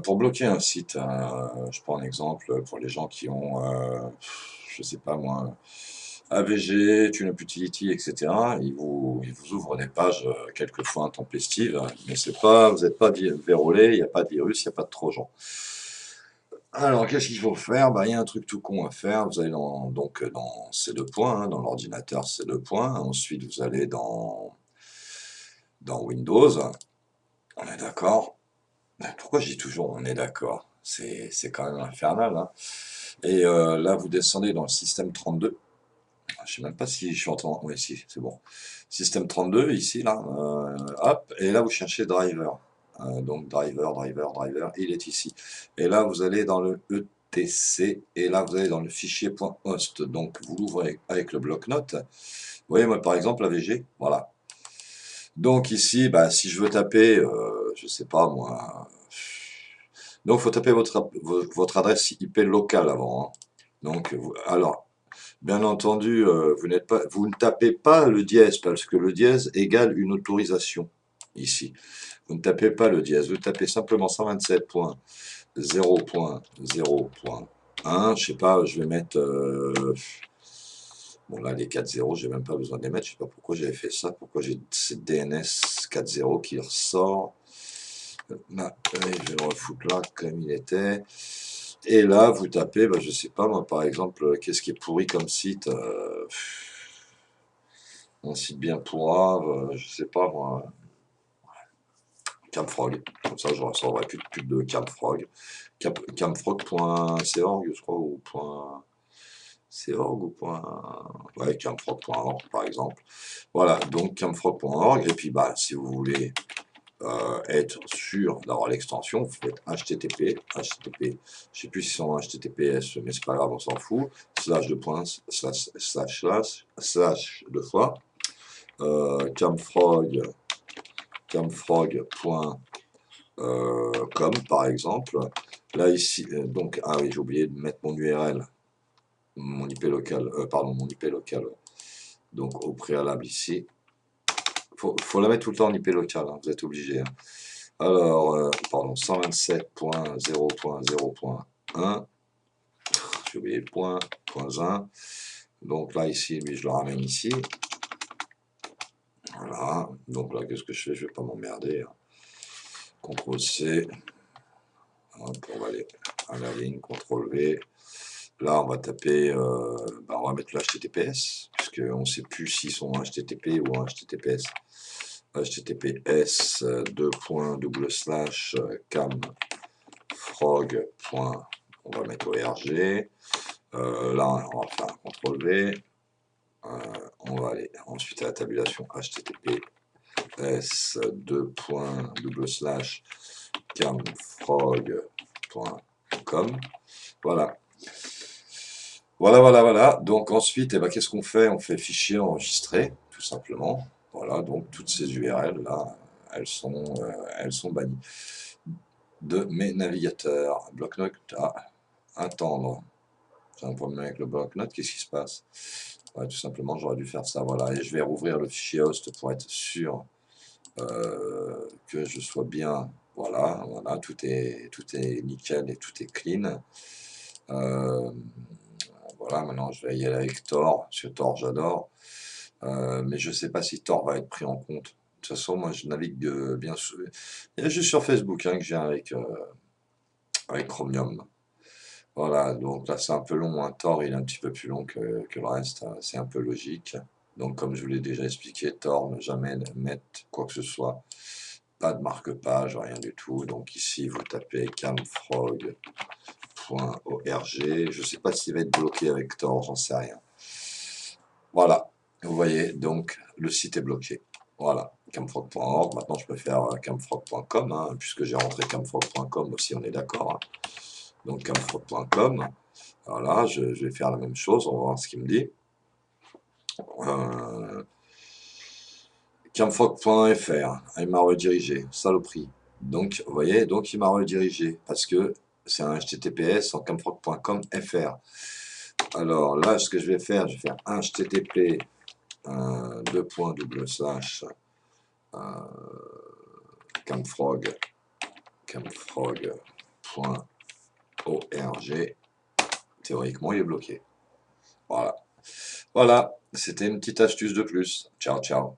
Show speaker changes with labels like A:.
A: Pour bloquer un site, je prends un exemple pour les gens qui ont, je sais pas moi, AVG, TuneUp Utility, etc. Ils vous ouvrent des pages quelquefois intempestives, mais c'est pas, vous n'êtes pas vérolé, il n'y a pas de virus, il n'y a pas de trojan. Alors, qu'est-ce qu'il faut faire? Bah, il y a un truc tout con à faire. Vous allez dans ces deux points, hein, dans l'ordinateur, ces deux points. Ensuite, vous allez dans Windows. On est d'accord? Pourquoi je dis toujours on est d'accord? C'est quand même infernal, hein. Et là, vous descendez dans le système 32. Je sais même pas si je suis en train. Oui, si, c'est bon. Système 32, ici, là. Hop. Et là, vous cherchez driver. Donc, driver, il est ici. Et là, vous allez dans le ETC. Et là, vous allez dans le fichier .host. Donc, vous l'ouvrez avec le bloc-notes. Vous voyez, moi, par exemple, AVG. Voilà. Donc, ici, bah, si je veux taper, je sais pas, moi. Donc, il faut taper votre adresse IP locale avant, hein. Donc, alors, bien entendu, vous ne tapez pas le dièse parce que le dièse égale une autorisation ici. Vous ne tapez pas le dièse, vous tapez simplement 127.0.0.1. Je sais pas, je vais mettre. Bon, là, les 4.0, j'ai même pas besoin de les mettre. Je sais pas pourquoi j'avais fait ça. Pourquoi j'ai cette DNS 4.0 qui ressort. Là, allez, je vais le refoutre là comme il était. Et là, vous tapez, bah, je sais pas moi, par exemple, qu'est-ce qui est pourri comme site, un site bien pourrave, je sais pas moi, Camfrog. Comme ça, je ne recevrai plus de Camfrog. Camfrog.org, je crois, ou .org ou ouais, camfrog.org par exemple. Voilà, donc camfrog.org. Et puis, bah, si vous voulez être sûr d'avoir l'extension, vous faites HTTP, je sais plus si c'est en HTTPS, mais c'est pas grave, on s'en fout, slash de points, slash deux fois, camfrog.com par exemple. Là ici, donc, ah oui, j'ai oublié de mettre mon URL, mon IP local, pardon, mon IP local. Donc au préalable ici, faut la mettre tout le temps en IP local, hein, vous êtes obligé, hein. Alors, pardon, 127.0.0.1, j'ai oublié le point, point 1. Donc là, ici, lui, je le ramène ici. Voilà. Donc là, qu'est-ce que je fais? Je vais pas m'emmerder, hein. CTRL C. Hop, on va aller à la ligne, CTRL V. Là, on va taper, bah, on va mettre le HTTPS, puisqu'on ne sait plus s'ils sont en HTTP ou en HTTPS. HTTPS camfrog. On va mettre ORG. Là, on va faire un CTRL V. On va aller ensuite à la tabulation HTTPS camfrog.com. Voilà. Voilà. Donc ensuite, eh ben, qu'est-ce qu'on fait? On fait fichier enregistré, tout simplement. Voilà, donc toutes ces URL là, elles sont bannies de mes navigateurs. Bloc-notes à attendre. J'ai un problème avec le bloc-notes, qu'est-ce qui se passe? Ouais, tout simplement, j'aurais dû faire ça. Voilà, et je vais rouvrir le fichier host pour être sûr que je sois bien. Voilà, tout est nickel et tout est clean. Voilà, maintenant je vais y aller avec Tor, parce que Tor j'adore, mais je ne sais pas si Tor va être pris en compte. De toute façon, moi je navigue bien sûr. Il y a juste sur Facebook, hein, que j'ai avec Chromium. Voilà, donc là c'est un peu long, un Tor il est un petit peu plus long que le reste, hein, c'est un peu logique. Donc comme je vous l'ai déjà expliqué, Tor, ne jamais mettre quoi que ce soit, pas de marque-page, rien du tout. Donc ici vous tapez camfrog.org, je ne sais pas s'il va être bloqué avec Tor, j'en sais rien. Voilà, vous voyez, donc le site est bloqué. Voilà, camfrog.org. Maintenant, je peux faire camfrog.com, hein, puisque j'ai rentré camfrog.com aussi, on est d'accord, hein. Donc, camfrog.com. Voilà, je vais faire la même chose, on va voir ce qu'il me dit. Camfrog.fr, il m'a redirigé, saloperie. Donc, vous voyez, donc il m'a redirigé, parce que c'est un HTTPS en camfrog.com FR. Alors là, ce que je vais faire HTTP deux points double slash camfrog camfrog.org. Théoriquement, il est bloqué. Voilà. Voilà, c'était une petite astuce de plus. Ciao, ciao.